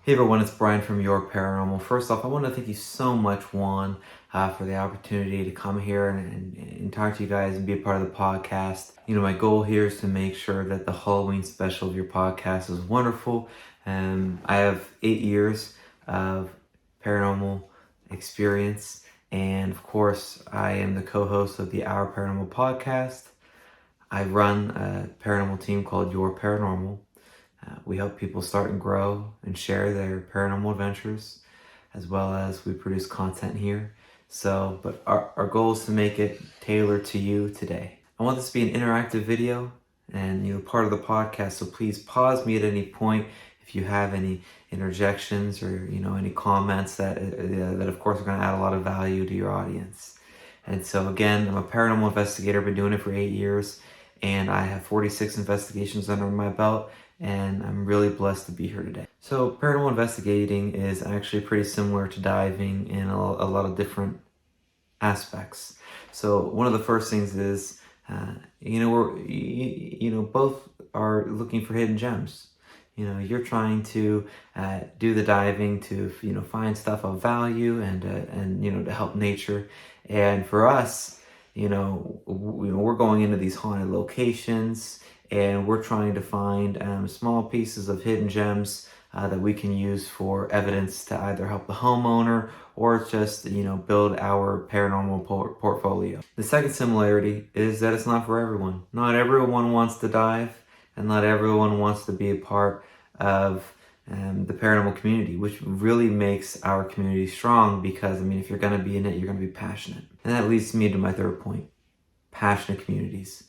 Hey everyone, it's Brian from Your Paranormal. First off, I want to thank you so much, Juan, for the opportunity to come here and talk to you guys and be a part of the podcast. My goal here is to make sure that the Halloween special of your podcast is wonderful. I have 8 years of paranormal experience, and of course, I am the co-host of the Our Paranormal podcast. I run a paranormal team called Your Paranormal. We help people start and grow and share their paranormal adventures, as well as we produce content here. But our goal is to make it tailored to you today. I want this to be an interactive video and part of the podcast, so please pause me at any point if you have any interjections or any comments that of course are going to add a lot of value to your audience. And so again, I'm a paranormal investigator, been doing it for 8 years, and I have 46 investigations under my belt, and I'm really blessed to be here today. So paranormal investigating is actually pretty similar to diving in a lot of different aspects. So one of the first things is, we're both are looking for hidden gems. You're trying to do the diving to find stuff of value and to help nature. And for us, we're going into these haunted locations, and we're trying to find small pieces of hidden gems that we can use for evidence to either help the homeowner or just build our paranormal portfolio. The second similarity is that it's not for everyone. Not everyone wants to dive, and not everyone wants to be a part of the paranormal community, which really makes our community strong, because if you're going to be in it, you're going to be passionate. And that leads me to my third point: passionate communities.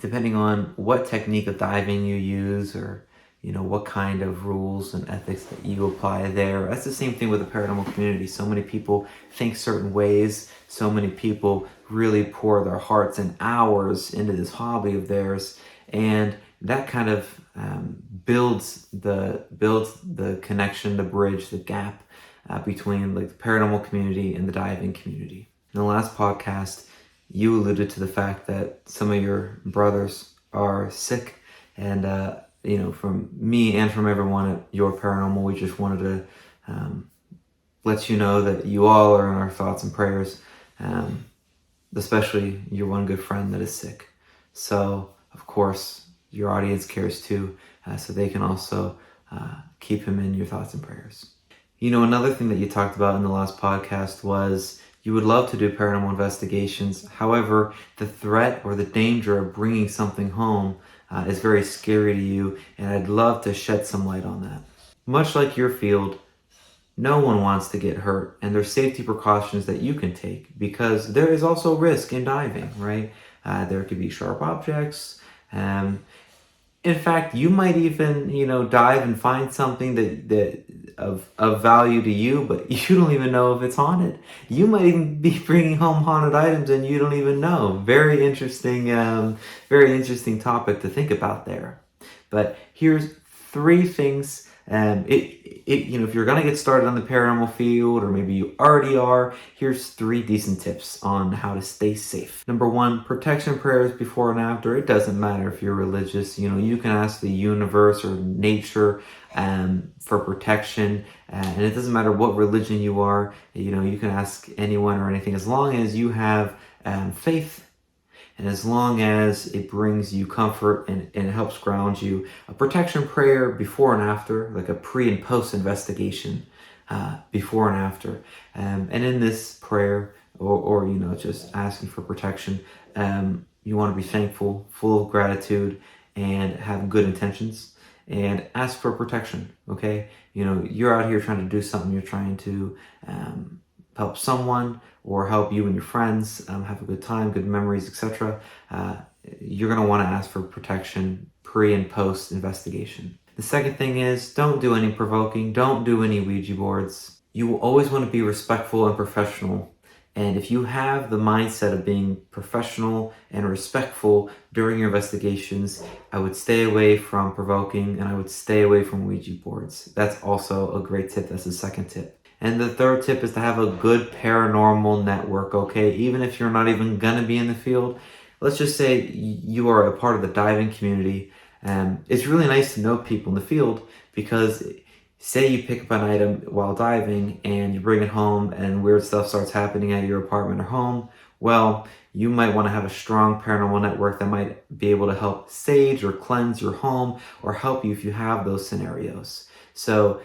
Depending on what technique of diving you use, or what kind of rules and ethics that you apply there, that's the same thing with the paranormal community. So many people think certain ways. So many people really pour their hearts and hours into this hobby of theirs, and that kind of builds the connection, the bridge, the gap between the paranormal community and the diving community. In the last podcast, you alluded to the fact that some of your brothers are sick, and from me and from everyone at Your Paranormal, we just wanted to let you know that you all are in our thoughts and prayers, especially your one good friend that is sick. So of course your audience cares too, so they can also keep him in your thoughts and prayers. Another thing that you talked about in the last podcast was you would love to do paranormal investigations. However, the threat or the danger of bringing something home is very scary to you, and I'd love to shed some light on that. Much like your field, no one wants to get hurt, and there's safety precautions that you can take, because there is also risk in diving, right? There could be sharp objects. In fact, you might even, dive and find something that of value to you, but you don't even know if it's haunted. You might even be bringing home haunted items and you don't even know. Very interesting topic to think about there. But here's 3 things. If you're gonna get started on the paranormal field, or maybe you already are, here's 3 decent tips on how to stay safe. Number 1, protection prayers before and after. It doesn't matter if you're religious. You can ask the universe or nature for protection, and it doesn't matter what religion you are. You can ask anyone or anything, as long as you have faith. And as long as it brings you comfort and it helps ground you. A protection prayer before and after, like a pre and post investigation, before and after. And in this prayer, or just asking for protection, you want to be thankful, full of gratitude, and have good intentions, and ask for protection. Okay, you're out here trying to do something. You're trying to help someone, or help you and your friends have a good time, good memories, etc. You're going to want to ask for protection pre and post investigation. The second thing is, don't do any provoking. Don't do any Ouija boards. You will always want to be respectful and professional. And if you have the mindset of being professional and respectful during your investigations, I would stay away from provoking, and I would stay away from Ouija boards. That's also a great tip. That's the second tip. And the third tip is to have a good paranormal network, okay? Even if you're not even gonna be in the field, let's just say you are a part of the diving community. It's really nice to know people in the field, because say you pick up an item while diving and you bring it home and weird stuff starts happening at your apartment or home, well, you might want to have a strong paranormal network that might be able to help sage or cleanse your home or help you if you have those scenarios. So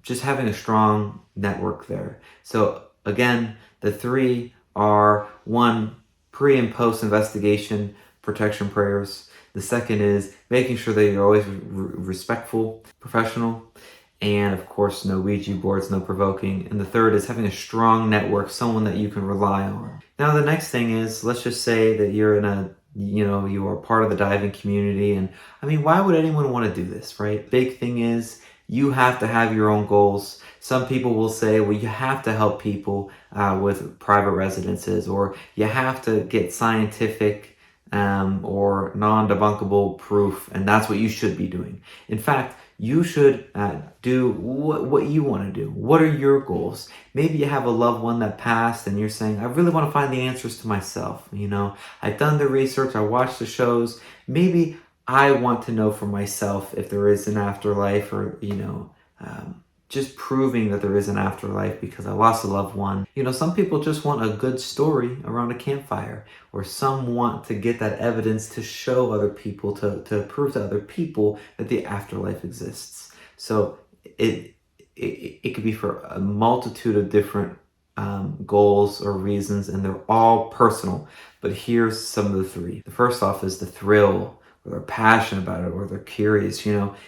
just having a strong network there. So again, the three are: one, pre and post investigation protection prayers. The second is making sure that you're always respectful, professional, and of course, no Ouija boards, no provoking. And the third is having a strong network, someone that you can rely on. Now, the next thing is, let's just say that you're in a, you are part of the diving community. And I mean, why would anyone want to do this, right? Big thing is, you have to have your own goals. Some people will say, well, you have to help people with private residences, or you have to get scientific or non-debunkable proof, and that's what you should be doing. In fact, you should do what you want to do. What are your goals? Maybe you have a loved one that passed and you're saying, I really want to find the answers to myself. I've done the research, I watched the shows. Maybe I want to know for myself if there is an afterlife, or, just proving that there is an afterlife because I lost a loved one. Some people just want a good story around a campfire, or some want to get that evidence to show other people, to prove to other people that the afterlife exists. So it could be for a multitude of different goals or reasons, and they're all personal. But here's some of the three. The first off is the thrill, or they're passionate about it, or they're curious.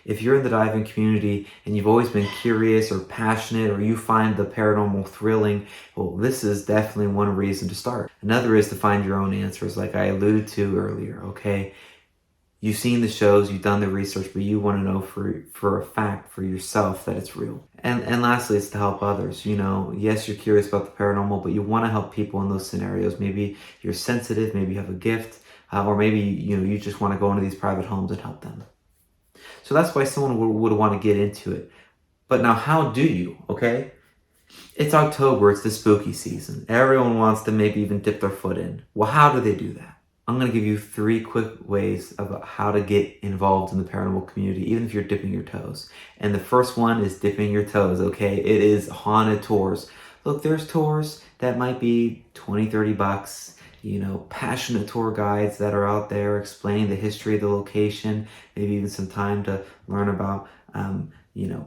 If you're in the diving community and you've always been curious or passionate, or you find the paranormal thrilling, well, this is definitely one reason to start. Another is to find your own answers, like I alluded to earlier, okay? You've seen the shows, you've done the research, but you want to know for a fact, for yourself, that it's real. And lastly, it's to help others. Yes, you're curious about the paranormal, but you want to help people in those scenarios. Maybe you're sensitive, maybe you have a gift, or maybe you just want to go into these private homes and help them. So that's why someone would want to get into it. But now, how do you? Okay, it's October, it's the spooky season. Everyone wants to maybe even dip their foot in. Well, how do they do that? I'm going to give you 3 quick ways about how to get involved in the paranormal community, even if you're dipping your toes. And the first one is dipping your toes, okay? It is haunted tours. Look, there's tours that might be $20-30. Passionate tour guides that are out there explaining the history of the location, maybe even some time to learn about,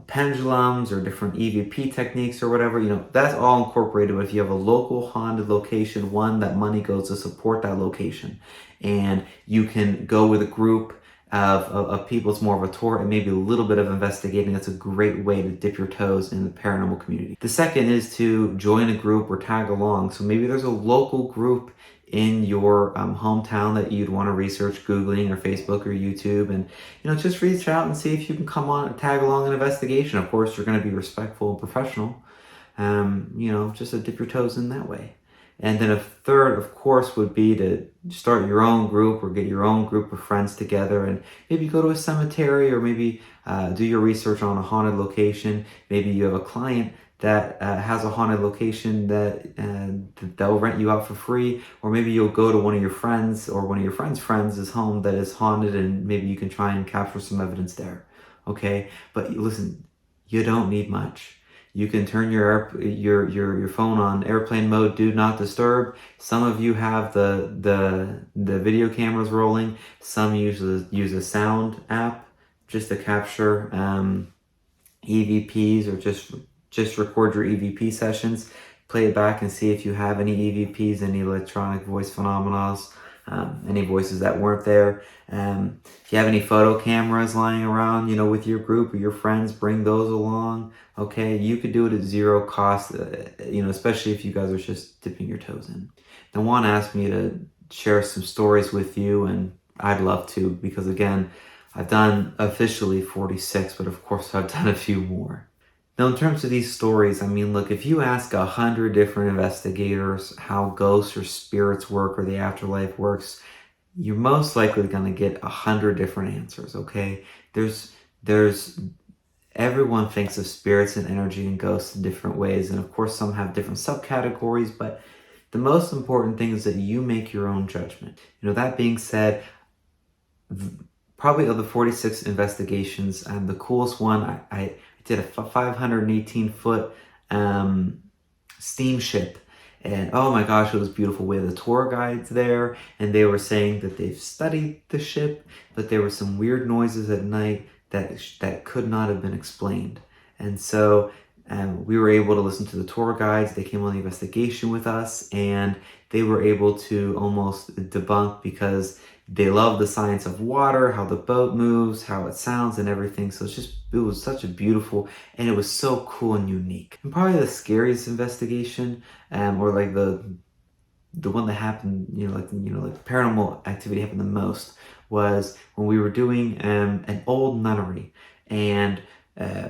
pendulums or different EVP techniques or whatever. That's all incorporated. But if you have a local haunted location, one, that money goes to support that location, and you can go with a group of people. It's more of a tour and maybe a little bit of investigating. That's a great way to dip your toes in the paranormal community. The second is to join a group or tag along. So maybe there's a local group in your hometown that you'd want to research, Googling or Facebook or YouTube, and just reach out and see if you can come on and tag along an investigation. Of course, you're going to be respectful and professional, just to dip your toes in that way. And then a third, of course, would be to start your own group or get your own group of friends together and maybe go to a cemetery, or maybe do your research on a haunted location. Maybe you have a client that has a haunted location that they'll rent you out for free, or maybe you'll go to one of your friends or one of your friends' home that is haunted, and maybe you can try and capture some evidence there. Okay, but listen, you don't need much. You can turn your phone on airplane mode, do not disturb. Some of you have the video cameras rolling. Some use a sound app just to capture EVPs, or just record your EVP sessions, play it back and see if you have any EVPs, any electronic voice phenomena, any voices that weren't there. If you have any photo cameras lying around, with your group or your friends, bring those along. Okay, you could do it at zero cost, especially if you guys are just dipping your toes in. Now, Juan asked me to share some stories with you, and I'd love to, because again, I've done officially 46, but of course I've done a few more. Now, in terms of these stories, look, if you ask 100 different investigators how ghosts or spirits work or the afterlife works, you're most likely going to get 100 different answers, okay? Everyone thinks of spirits and energy and ghosts in different ways, and of course some have different subcategories, but the most important thing is that you make your own judgment. That being said, probably of the 46 investigations, the coolest one, I did a 518-foot steamship. And oh my gosh, it was beautiful. We had the tour guides there, and they were saying that they've studied the ship, but there were some weird noises at night that could not have been explained. And so we were able to listen to the tour guides. They came on the investigation with us, and they were able to almost debunk, because they love the science of water, how the boat moves, how it sounds and everything. So it was such a beautiful, and it was so cool and unique. And probably the scariest investigation, or like the one that happened, like paranormal activity happened the most, was when we were doing an old nunnery, and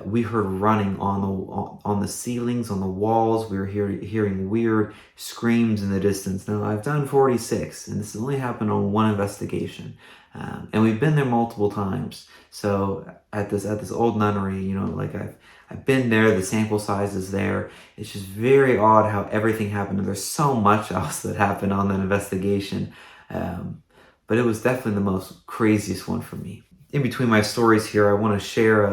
we heard running on the ceilings, on the walls. We were hearing weird screams in the distance. Now, I've done 46, and this has only happened on one investigation, and we've been there multiple times. So at this old nunnery, like I've been there. The sample size is there. It's just very odd how everything happened, and there's so much else that happened on that investigation. But it was definitely the most craziest one for me. In between my stories here, I want to share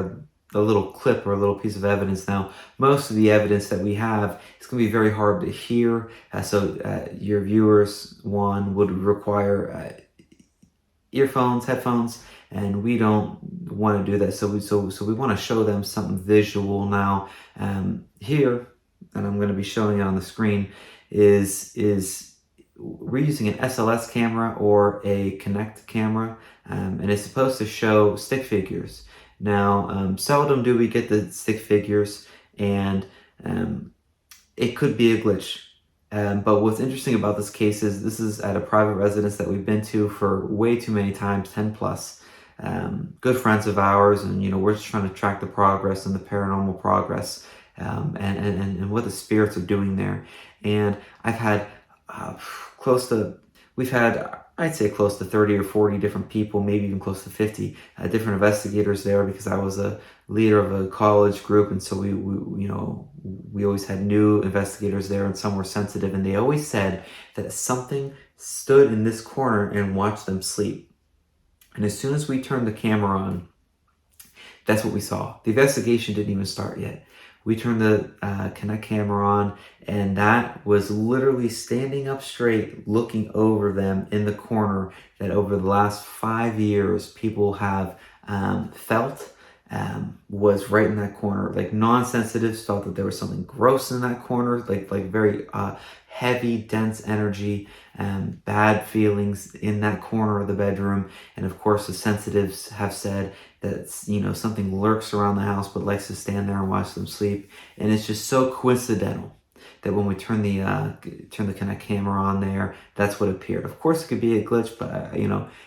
a little clip or a little piece of evidence. Now, most of the evidence that we have is going to be very hard to hear, so your viewers, one, would require earphones, headphones, and we don't want to do that. So we want to show them something visual now. Here, and I'm going to be showing it on the screen, is we're using an SLS camera or a Kinect camera, and it's supposed to show stick figures. Now, seldom do we get the stick figures, and it could be a glitch. But what's interesting about this case is this is at a private residence that we've been to for way too many times, 10 plus. Good friends of ours, and we're just trying to track the progress and the paranormal progress, and what the spirits are doing there. And I've had I'd say close to 30 or 40 different people, maybe even close to 50 different investigators there, because I was a leader of a college group, and so we always had new investigators there, and some were sensitive, and they always said that something stood in this corner and watched them sleep. And as soon as we turned the camera on, that's what we saw. The investigation didn't even start yet. We turned the Kinect camera on, and that was literally standing up straight, looking over them in the corner that over the last 5 years people have felt was right in that corner. Like non-sensitives felt that there was something gross in that corner, like very heavy, dense energy, bad feelings in that corner of the bedroom. And of course, the sensitives have said that something lurks around the house but likes to stand there and watch them sleep. And it's just so coincidental that when we turn the Kinect camera on there, that's what appeared. Of course, it could be a glitch, but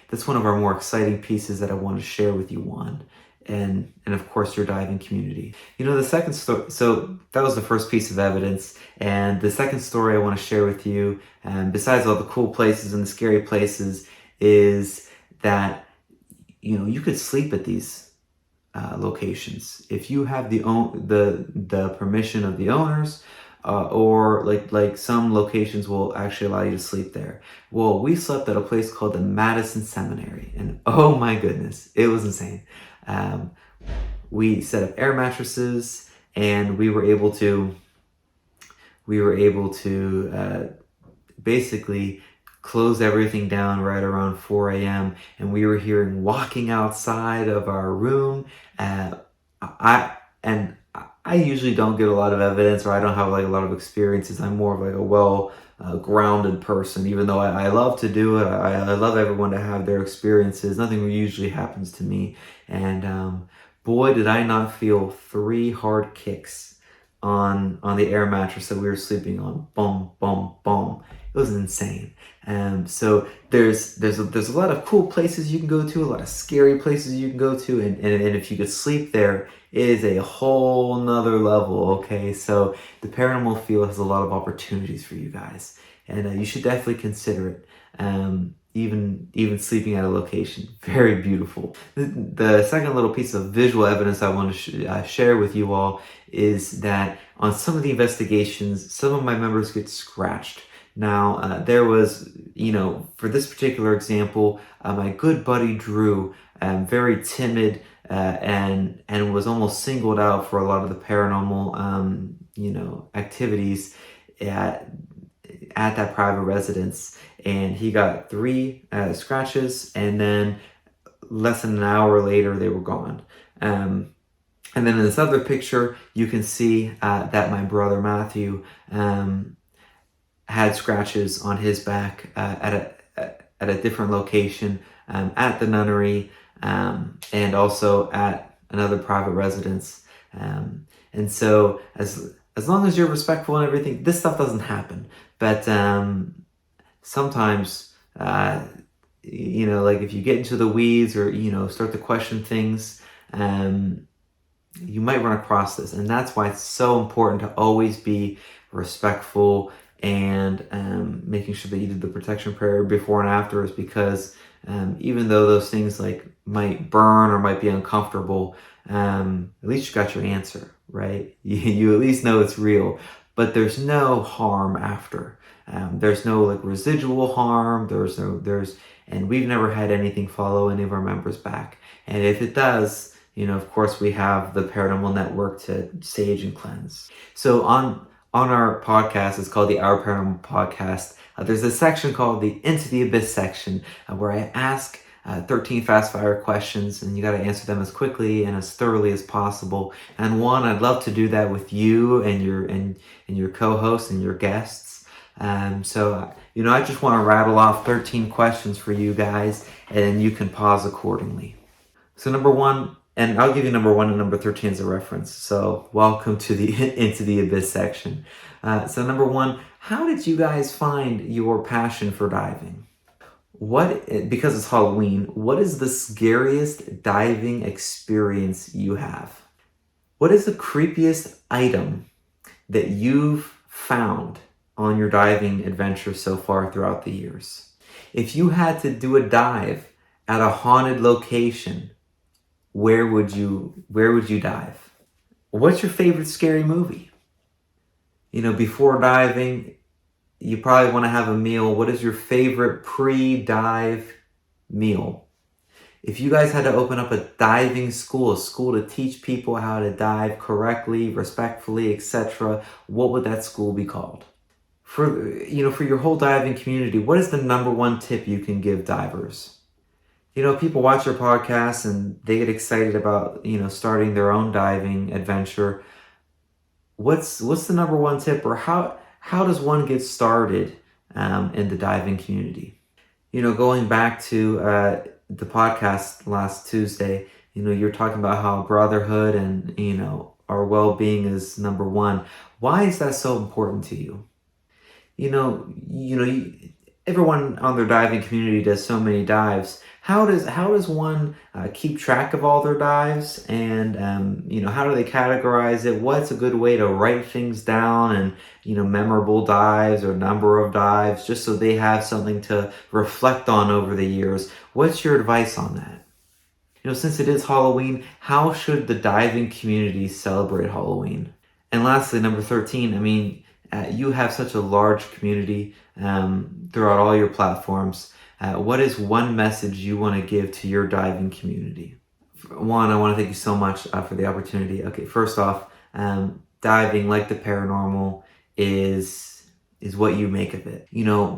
that's one of our more exciting pieces that I want to share with you, Juan. And of course your diving community. The second story, so that was the first piece of evidence, and the second story I want to share with you, besides all the cool places and the scary places, is that you could sleep at these locations if you have the permission of the owners, or like some locations will actually allow you to sleep there. Well, we slept at a place called the Madison Seminary, and oh my goodness, it was insane. We set up air mattresses, and we were able to basically close everything down right around 4 a.m. and we were hearing walking outside of our room. I usually don't get a lot of evidence, or I don't have a lot of experiences. I'm more of a grounded person, even though I love to do it. I love everyone to have their experiences. Nothing usually happens to me. And boy, did I not feel 3 hard kicks on the air mattress that we were sleeping on. Boom, boom, boom. It was insane. So there's a lot of cool places you can go to, a lot of scary places you can go to, and if you could sleep there, it is a whole nother level. Okay, so the paranormal field has a lot of opportunities for you guys, and you should definitely consider it. Even sleeping at a location, very beautiful. The second little piece of visual evidence I want to share with you all is that on some of the investigations, some of my members get scratched. Now, there was, for this particular example, my good buddy Drew, very timid, and was almost singled out for a lot of the paranormal activities at that private residence. And he got 3 scratches, and then less than an hour later they were gone. And then in this other picture, you can see that my brother Matthew had scratches on his back at a different location, at the nunnery, and also at another private residence. And so as long as you're respectful and everything, this stuff doesn't happen. But sometimes, like if you get into the weeds or, start to question things, you might run across this. And that's why it's so important to always be respectful and making sure that you did the protection prayer before and after, is because even though those things like might burn or might be uncomfortable, at least you got your answer, right? You at least know it's real, but there's no harm after. There's no like residual harm. And we've never had anything follow any of our members back. And if it does, of course we have the Paranormal Network to sage and cleanse. So on our podcast, it's called the Our Paranormal Podcast. There's a section called the Into the Abyss section, where I ask 13 fast fire questions, and you got to answer them as quickly and as thoroughly as possible. And I'd love to do that with you and your co-hosts and your guests. So I just want to rattle off 13 questions for you guys, and then you can pause accordingly. So number 1, and I'll give you number 1 and number 13 as a reference. So welcome to the Into the Abyss section. So number 1, how did you guys find your passion for diving? Because it's Halloween, what is the scariest diving experience you have? What is the creepiest item that you've found on your diving adventure so far throughout the years? If you had to do a dive at a haunted location, where would you dive? What's your favorite scary movie? Before diving, you probably want to have a meal. What is your favorite pre-dive meal? If you guys had to open up a diving school, a school to teach people how to dive correctly, respectfully, etc., what would that school be called? For your whole diving community, what is the number 1 tip you can give divers? People watch your podcast and they get excited about, starting their own diving adventure. What's the number 1 tip, or how does one get started in the diving community? Going back to the podcast last Tuesday, you're talking about how brotherhood and, our well-being is number 1. Why is that so important to you? Everyone on their diving community does so many dives. How does one keep track of all their dives, and how do they categorize it? What's a good way to write things down, and memorable dives or number of dives, just so they have something to reflect on over the years? What's your advice on that? Since it is Halloween, how should the diving community celebrate Halloween? And lastly, number 13, you have such a large community throughout all your platforms. What is one message you want to give to your diving community? One, I want to thank you so much for the opportunity. Okay, first off, diving, like the paranormal, is what you make of it.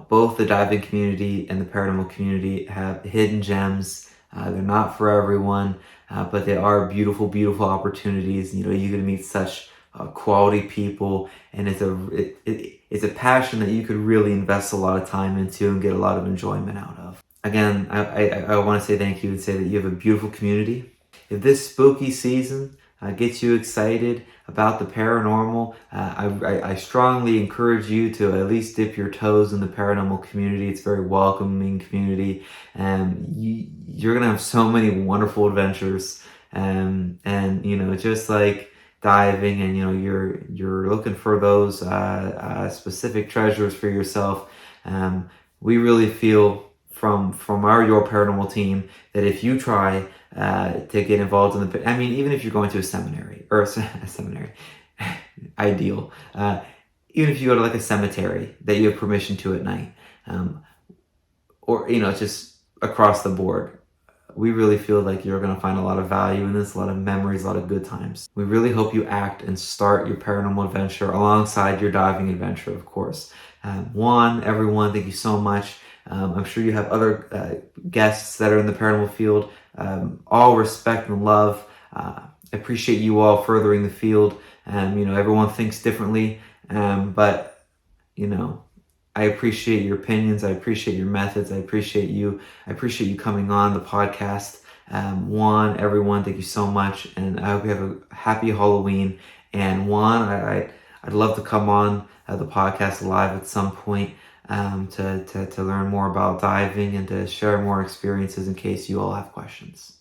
Both the diving community and the paranormal community have hidden gems. They're not for everyone, but they are beautiful, beautiful opportunities. You're going to meet such quality people, and it's a passion that you could really invest a lot of time into and get a lot of enjoyment out of. Again, I want to say thank you and say that you have a beautiful community. If this spooky season gets you excited about the paranormal, I strongly encourage you to at least dip your toes in the paranormal community. It's a very welcoming community, and you're gonna have so many wonderful adventures, and just like diving, and you're looking for those specific treasures for yourself. We really feel from our Your Paranormal team that if you try to get involved in even if you're going to a seminary or a seminary, ideal. Even if you go to like a cemetery that you have permission to at night, or just across the board, we really feel like you're going to find a lot of value in this, a lot of memories, a lot of good times. We really hope you act and start your paranormal adventure alongside your diving adventure, of course. Juan, everyone, thank you so much. I'm sure you have other guests that are in the paranormal field. All respect and love. I appreciate you all furthering the field. Everyone thinks differently, but I appreciate your opinions. I appreciate your methods. I appreciate you. I appreciate you coming on the podcast. Juan, everyone, thank you so much, and I hope you have a happy Halloween. And Juan, I'd love to come on the podcast live at some point to learn more about diving and to share more experiences in case you all have questions.